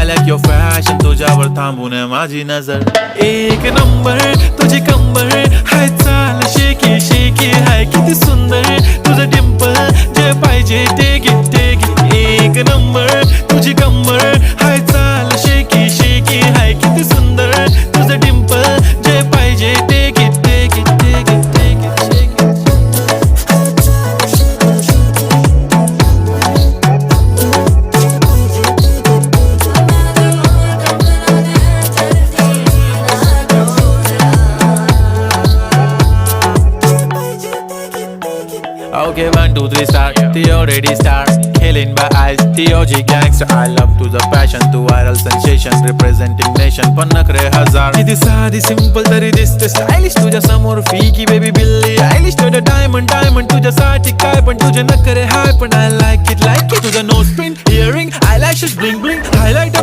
I like your fashion, तुझ्यावर थांबून माझी नजर. एक नंबर तुझी कंबर हाय, चाल शेकी शेकी हाय, किती सुंदर तुझं डिंपल, जे पाहिजे ते घे ते घे. एक नंबर तुझी कंबर हाय, चाल शेकी शेकी हाय, किती सुंदर तुझं डिंपल, जे पाहिजे ते घे ते घे ते घे ते घे. Okay, 1, 2, 3 star, the already star, killing by eyes, the OG gangster. I love to the passion, to viral sensation, representing nation. पण नखरे हजार, किती साधी simple तरी दिसते stylish तुझ्या समोर फीकी baby बिल्ली आयलिश. तुझं diamond diamond तुझ्यासाठी काय, पण तुझे नखरे हाय, पण I like it तुझं nose pin, earring, eyelashes bling bling, highlight